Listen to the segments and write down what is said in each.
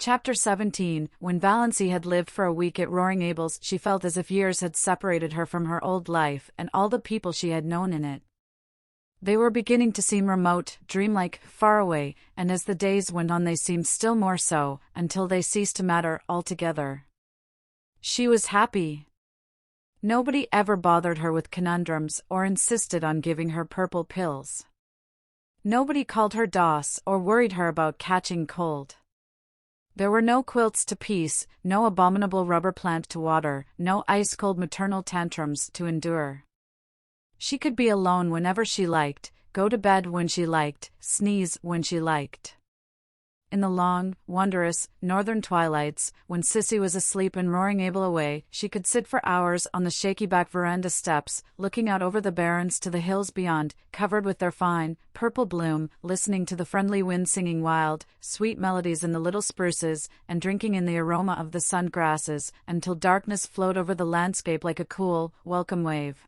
Chapter 17. When Valency had lived for a week at Roaring Abel's, she felt as if years had separated her from her old life and all the people she had known in it. They were beginning to seem remote, dreamlike, far away, and as the days went on they seemed still more so, until they ceased to matter altogether. She was happy. Nobody ever bothered her with conundrums or insisted on giving her purple pills. Nobody called her Doss or worried her about catching cold. There were no quilts to piece, no abominable rubber plant to water, no ice-cold maternal tantrums to endure. She could be alone whenever she liked, go to bed when she liked, sneeze when she liked. In the long, wondrous, northern twilights, when Sissy was asleep and Roaring Abel away, she could sit for hours on the shaky back veranda steps, looking out over the barrens to the hills beyond, covered with their fine, purple bloom, listening to the friendly wind singing wild, sweet melodies in the little spruces, and drinking in the aroma of the sun grasses, until darkness flowed over the landscape like a cool, welcome wave.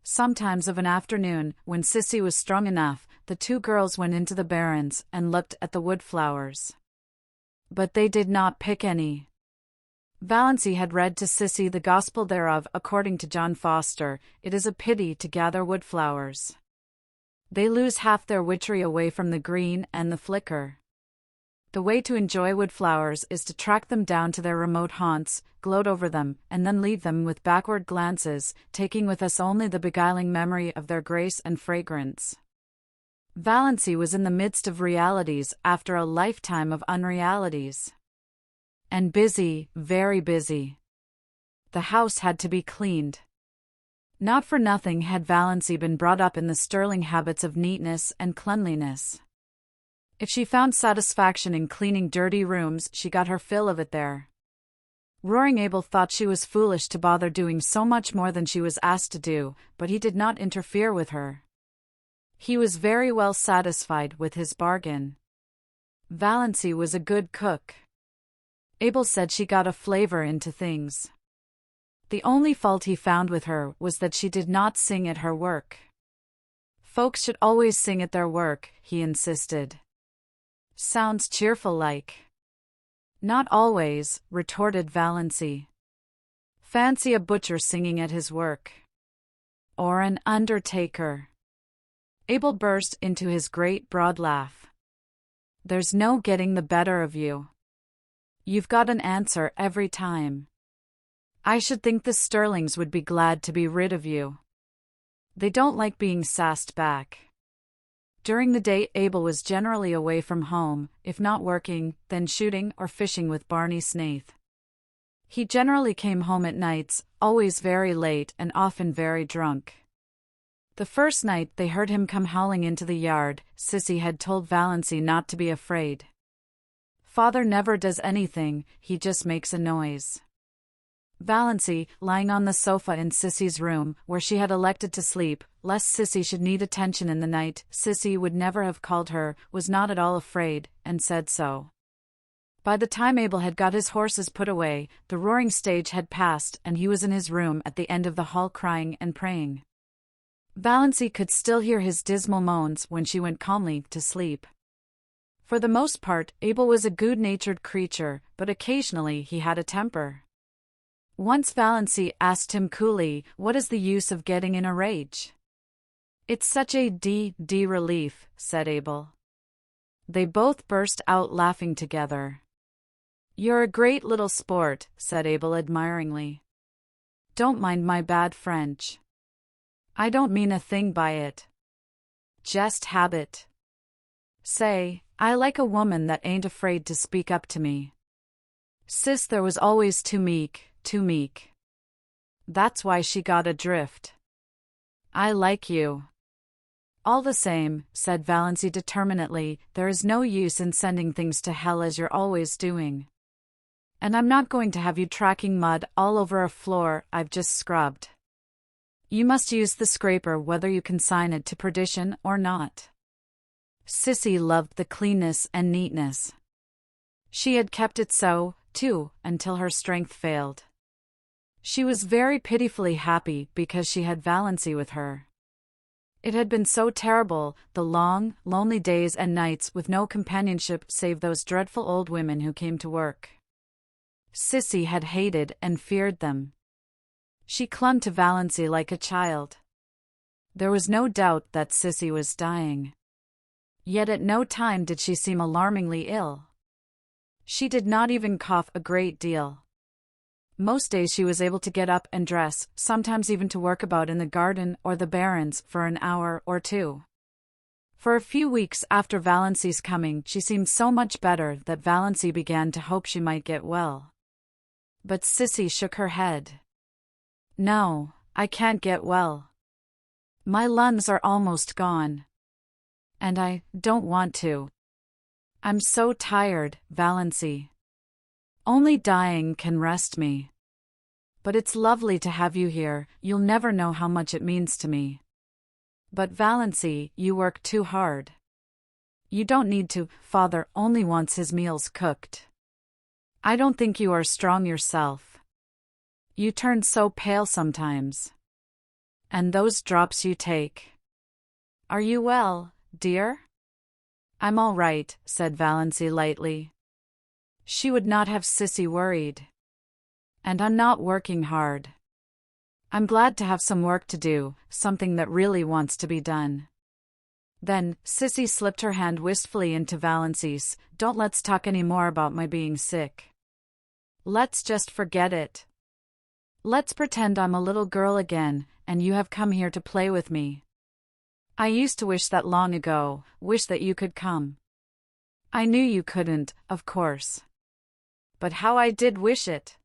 Sometimes of an afternoon, when Sissy was strong enough, the two girls went into the barrens and looked at the wood flowers. But they did not pick any. Valency had read to Sissy the gospel thereof according to John Foster. It is a pity to gather wood flowers. They lose half their witchery away from the green and the flicker. The way to enjoy wood flowers is to track them down to their remote haunts, gloat over them, and then leave them with backward glances, taking with us only the beguiling memory of their grace and fragrance. Valency was in the midst of realities after a lifetime of unrealities. And busy, very busy. The house had to be cleaned. Not for nothing had Valency been brought up in the sterling habits of neatness and cleanliness. If she found satisfaction in cleaning dirty rooms, she got her fill of it there. Roaring Abel thought she was foolish to bother doing so much more than she was asked to do, but he did not interfere with her. He was very well satisfied with his bargain. Valency was a good cook. Abel said she got a flavor into things. The only fault he found with her was that she did not sing at her work. Folks should always sing at their work, he insisted. Sounds cheerful like. Not always, retorted Valency. Fancy a butcher singing at his work. Or an undertaker. Abel burst into his great broad laugh. There's no getting the better of you. You've got an answer every time. I should think the Sterlings would be glad to be rid of you. They don't like being sassed back. During the day Abel was generally away from home, if not working, then shooting or fishing with Barney Snaith. He generally came home at nights, always very late and often very drunk. The first night they heard him come howling into the yard, Sissy had told Valency not to be afraid. Father never does anything, he just makes a noise. Valency, lying on the sofa in Sissy's room, where she had elected to sleep, lest Sissy should need attention in the night, Sissy would never have called her, was not at all afraid, and said so. By the time Abel had got his horses put away, the roaring stage had passed and he was in his room at the end of the hall crying and praying. Valency could still hear his dismal moans when she went calmly to sleep. For the most part, Abel was a good-natured creature, but occasionally he had a temper. Once Valency asked him coolly, "What is the use of getting in a rage?" "It's such a relief," said Abel. They both burst out laughing together. "You're a great little sport," said Abel admiringly. "Don't mind my bad French. I don't mean a thing by it. Just habit. Say, I like a woman that ain't afraid to speak up to me. Sis there was always too meek. That's why she got adrift. I like you." "All the same," said Valency determinedly, "there is no use in sending things to hell as you're always doing. And I'm not going to have you tracking mud all over a floor I've just scrubbed. You must use the scraper whether you consign it to perdition or not." Sissy loved the cleanness and neatness. She had kept it so, too, until her strength failed. She was very pitifully happy because she had Valency with her. It had been so terrible, the long, lonely days and nights with no companionship save those dreadful old women who came to work. Sissy had hated and feared them. She clung to Valancy like a child. There was no doubt that Sissy was dying. Yet at no time did she seem alarmingly ill. She did not even cough a great deal. Most days she was able to get up and dress, sometimes even to work about in the garden or the barrens for an hour or two. For a few weeks after Valancy's coming, she seemed so much better that Valancy began to hope she might get well. But Sissy shook her head. "No, I can't get well. My lungs are almost gone. And I don't want to. I'm so tired, Valancy. Only dying can rest me. But it's lovely to have you here, you'll never know how much it means to me. But Valancy, you work too hard. You don't need to, Father only wants his meals cooked. I don't think you are strong yourself. You turn so pale sometimes. And those drops you take. Are you well, dear?" "I'm all right," said Valancy lightly. She would not have Sissy worried. "And I'm not working hard. I'm glad to have some work to do, something that really wants to be done." Then, Sissy slipped her hand wistfully into Valancy's. "Don't let's talk any more about my being sick. Let's just forget it. Let's pretend I'm a little girl again, and you have come here to play with me. I used to wish that long ago, wish that you could come. I knew you couldn't, of course. But how I did wish it.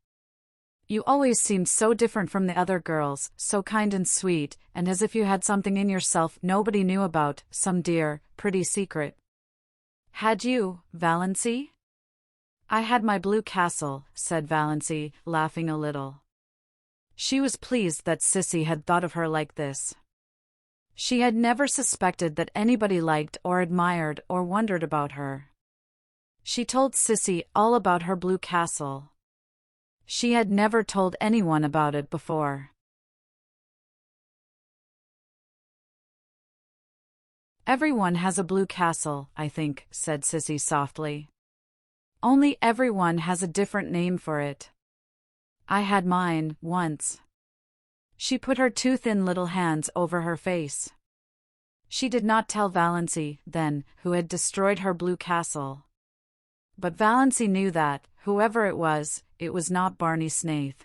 You always seemed so different from the other girls, so kind and sweet, and as if you had something in yourself nobody knew about, some dear, pretty secret." "Had you, Valancy?" "I had my blue castle," said Valancy, laughing a little. She was pleased that Sissy had thought of her like this. She had never suspected that anybody liked or admired or wondered about her. She told Sissy all about her blue castle. She had never told anyone about it before. "Everyone has a blue castle, I think," said Sissy softly. "Only everyone has a different name for it. I had mine, once." She put her two thin little hands over her face. She did not tell Valancy, then, who had destroyed her blue castle. But Valancy knew that, whoever it was not Barney Snaith.